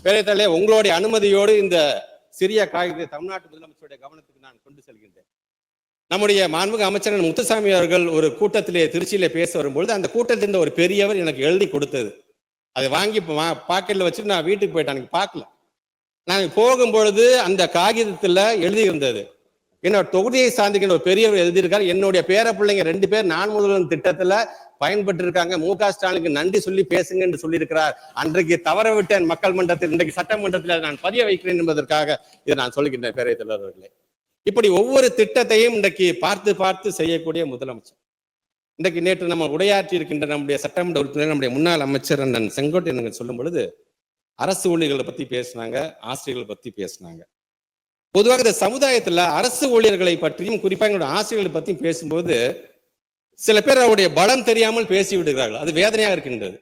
பேரவைத்தாளே, உங்களுடைய அனுமதியோடு இந்த சிறிய காகிதத்தை தமிழ்நாட்டு முதலமைச்சருடைய கவனத்துக்கு நான் கொண்டு செல்கின்றேன். நம்முடைய மாண்புமிகு அமைச்சர் முத்துசாமி அவர்கள் ஒரு கூட்டத்திலே திருச்சியிலே பேச வரும்பொழுது அந்த கூட்டத்திலிருந்த ஒரு பெரியவர் எனக்கு எழுதி கொடுத்தது. அதை வாங்கி பாக்கெட்ல வச்சுட்டு நான் வீட்டுக்கு போயிட்டேன். எனக்கு பார்க்கல. நான் போகும்பொழுது அந்த காகிதத்துல எழுதி இருந்தது, என்னோட தொகுதியை சார்ந்திருக்கிற ஒரு பெரியவர் எழுதியிருக்காரு, என்னுடைய பேர பிள்ளைங்க 2 பேர் நான் முதல்வன் திட்டத்துல பயன்பட்டு இருக்காங்க, மு.க. ஸ்டாலினுக்கு நன்றி சொல்லி பேசுங்க என்று சொல்லியிருக்கிறார். அன்றைக்கு தவற விட்டேன் மக்கள் மன்றத்தில், இன்றைக்கு சட்டமன்றத்தில் நான் பதிய வைக்கிறேன் என்பதற்காக இதை நான் சொல்லுகின்றேன் பேரவைத் தலைவர்களே. இப்படி ஒவ்வொரு திட்டத்தையும் இன்றைக்கு பார்த்து பார்த்து செய்யக்கூடிய முதலமைச்சர். இன்றைக்கு நேற்று நம்ம உரையாற்றி இருக்கின்ற நம்முடைய சட்டமன்ற உறுப்பினர், நம்முடைய முன்னாள் அமைச்சர் அண்ணன் செங்கோட்டையன் சொல்லும் பொழுது அரசு ஊழியர்களை பத்தி பேசினாங்க, ஆசிரியர்களை பத்தி பேசினாங்க. பொதுவாக இந்த சமுதாயத்துல அரசு ஊழியர்களை பற்றியும் குறிப்பாக எங்களுடைய ஆசிரியர்களை பற்றியும் பேசும்போது சில பேர் அவருடைய பலம் தெரியாமல் பேசி விடுகிறார்கள். அது வேதனையாக இருக்கின்றது.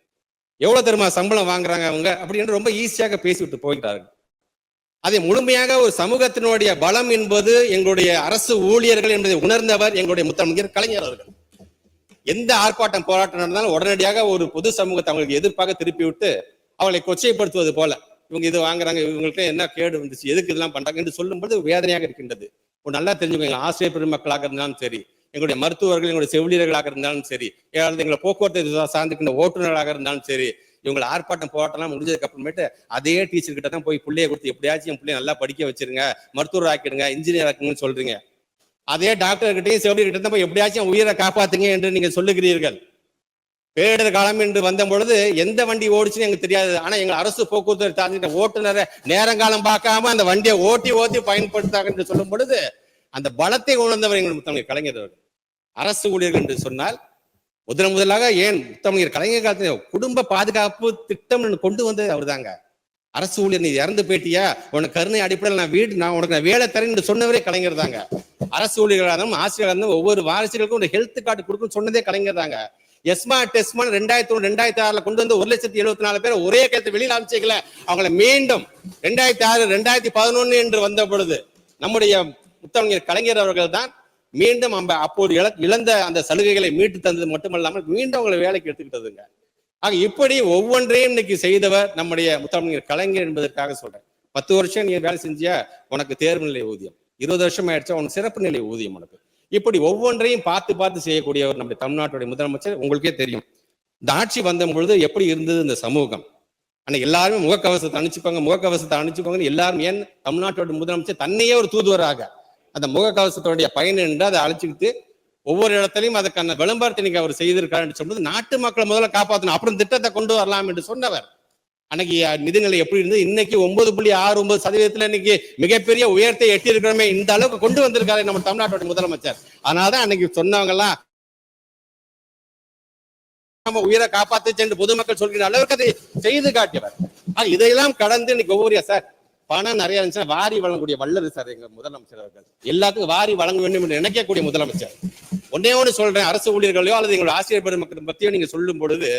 எவ்வளவு தெரியுமா சம்பளம் வாங்குறாங்க அவங்க அப்படின்னு ரொம்ப ஈஸியாக பேசிவிட்டு போகிறார்கள். அதை முழுமையாக ஒரு சமூகத்தினுடைய பலம் என்பது எங்களுடைய அரசு ஊழியர்கள் என்பதை உணர்ந்தவர் எங்களுடைய முத்தமிழர் கலைஞர் அவர்கள். எந்த ஆர்ப்பாட்டம் போராட்டம் நடந்தாலும் உடனடியாக ஒரு பொது சமூகத்தை அவங்களுக்கு எதிர்ப்பாக திருப்பி விட்டு அவளை கொச்சைப்படுத்துவது போல, இவங்க இது வாங்குறாங்க, இவங்களுக்கு என்ன கேடு வந்துச்சு, எதுக்கு இதெல்லாம் பண்றாங்க என்று சொல்லும்போது வேதனையாக இருக்கின்றது. நல்லா தெரிஞ்சுக்கோங்க, ஆசிரியர் பெருமக்களாக இருந்தாலும் சரி, எங்களுடைய மருத்துவர்கள், எங்களுடைய செவிலியர்களாக இருந்தாலும் சரி, எங்களை போக்குவரத்து சார்ந்திருக்கின்ற ஓட்டுநர்களாக இருந்தாலும் சரி, இவங்களை ஆர்ப்பாட்டம் போராட்டம்லாம் முடிஞ்சதுக்கு அப்புறமேட்டு அதே டீச்சர் கிட்ட தான் போய் பிள்ளைய கொடுத்து எப்படியாச்சும் என் பிள்ளைய நல்லா படிக்க வச்சிருங்க, மருத்துவர் ஆக்கிடுங்க, இன்ஜினியர் ஆக்குங்கன்னு சொல்றீங்க. அதே டாக்டர் கிட்டையும் செவிலியர் கிட்ட தான் போய் எப்படியாச்சும் உயிரை காப்பாத்துங்க என்று நீங்க சொல்லுகிறீர்கள். பேரிடர் காலம் என்று வந்த பொழுது எந்த வண்டி ஓடிச்சுன்னு எங்களுக்கு தெரியாது. ஆனா எங்க அரசு போக்குவரத்து சார்ந்த ஓட்டுநரை நேரங்காலம் பார்க்காம அந்த வண்டியை ஓட்டி பயன்படுத்தாங்க என்று சொல்லும் பொழுது அந்த பலத்தை உணர்ந்தவர் எங்கள் முத்தமிழர் கலைஞர் அவர்கள். அரசு ஊழியர்கள் என்று சொன்னால் முதலாக ஏன் முத்தமிழர் கலைஞர் காலத்தில் குடும்ப பாதுகாப்பு திட்டம் கொண்டு வந்தது அவர் தாங்க. அரசு ஊழியர் நீ இறந்து போயிட்டியா, உனக்கு கருணை அடிப்படையில் நான் உனக்கு வேலை தரேன் என்று சொன்னவரே கலைஞர் தாங்க. அரசு ஊழியர்களாக இருந்தாலும் ஆசிரியர்களாக இருந்தாலும் ஒவ்வொரு வாரிசுகளுக்கும் ஒரு ஹெல்த் கார்டு கொடுக்குன்னு சொன்னதே கலைஞர் தாங்க. எஸ்மா டெஸ்மான் 2001 2006 கொண்டு வந்து 1,74,000 பேர் ஒரே கையெழுத்து வெளியில் அமைச்சிக்கல. அவங்களை மீண்டும் 2006 2011 என்று வந்த பொழுது நம்முடைய முத்தமிழர் கலைஞர் அவர்கள் தான் மீண்டும் அப்போது இழந்த அந்த சலுகைகளை மீட்டு தந்தது மட்டுமல்லாமல் மீண்டும் அவங்களை வேலைக்கு எடுத்துக்கிட்டதுங்க. ஆக இப்படி ஒவ்வொன்றையும் இன்னைக்கு செய்தவர் நம்முடைய முத்தமிழர் கலைஞர் என்பதற்காக சொல்றேன். 10 வருஷம் நீ வேலை செஞ்சியா உனக்கு தேர்வு நிலை ஊதியம், 20 வருஷம் ஆயிடுச்சா உனக்கு சிறப்பு நிலை ஊதியம் உனக்கு. இப்படி ஒவ்வொன்றையும் பார்த்து பார்த்து செய்யக்கூடியவர் நம்முடைய தமிழ்நாட்டுடைய முதலமைச்சர். உங்களுக்கே தெரியும் இந்த ஆட்சி வந்த பொழுது எப்படி இருந்தது இந்த சமூகம். ஆனா எல்லாருமே முகக்கவசத்தை அணிச்சுக்கோங்க எல்லாரும். ஏன் தமிழ்நாட்டோட முதலமைச்சர் தன்னையே ஒரு தூதுவராக அந்த முகக்கவசத்தோடைய பயன் என்று அதை அழைச்சிக்கிட்டு ஒவ்வொரு இடத்துலையும் அதுக்கான விளம்பரத்தை நீங்க அவர் செய்திருக்காரு என்று சொல்றது நாட்டு மக்களை முதல்ல காப்பாற்றணும், அப்புறம் திட்டத்தை கொண்டு வரலாம் என்று சொன்னவர். அன்னைக்கு நிதிநிலை எப்படி இருந்தது, இன்னைக்கு 9.69% இன்னைக்கு மிகப்பெரிய உயரத்தை எட்டி இருக்கிறோமே, இந்த அளவுக்கு கொண்டு வந்திருக்காரு நம்ம தமிழ்நாட்டோட முதலமைச்சர். அதனாலதான் அன்னைக்கு சொன்னவங்க எல்லாம் நம்ம உயிரை காப்பாத்து சென்று பொதுமக்கள் சொல்கிற அளவுக்கு அதை செய்து காட்டியவர். இதையெல்லாம் கடந்து இன்னைக்கு ஒவ்வொரு சார் பணம் நிறைய இருந்துச்சுன்னா வாரி வழங்கக்கூடிய வல்லது சார் எங்க முதலமைச்சர் அவர்கள். எல்லாத்துக்கும் வாரி வழங்க வேண்டும் என்று நினைக்கக்கூடிய முதலமைச்சர். ஒன்னே சொல்றேன், அரசு ஊழியர்களையோ அல்லது எங்களுடைய ஆசிரியர் பெருமக்கள் பத்தியோ நீங்க சொல்லும் பொழுது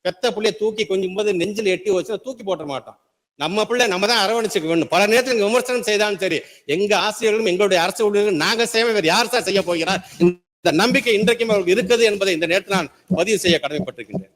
பெத்த பிள்ளைய தூக்கி கொஞ்சம் போது நெஞ்சில் எட்டி வச்சு தூக்கி போட்ட மாட்டோம். நம்ம பிள்ளை நம்ம தான் அரவணைச்சுக்க வேண்டும். பல நேரத்தில் விமர்சனம் செய்தாலும் சரி, எங்க ஆசிரியர்களும் எங்களுடைய அரசு ஊழியர்களும் நாங்க சேவை வேறு யார் சார் செய்ய போகிறார், இந்த நம்பிக்கை இன்றைக்கும் அவர்களுக்கு இருக்குது என்பதை இந்த நேரத்தில் நான் பதிவு செய்ய கடமைப்பட்டிருக்கின்றேன்.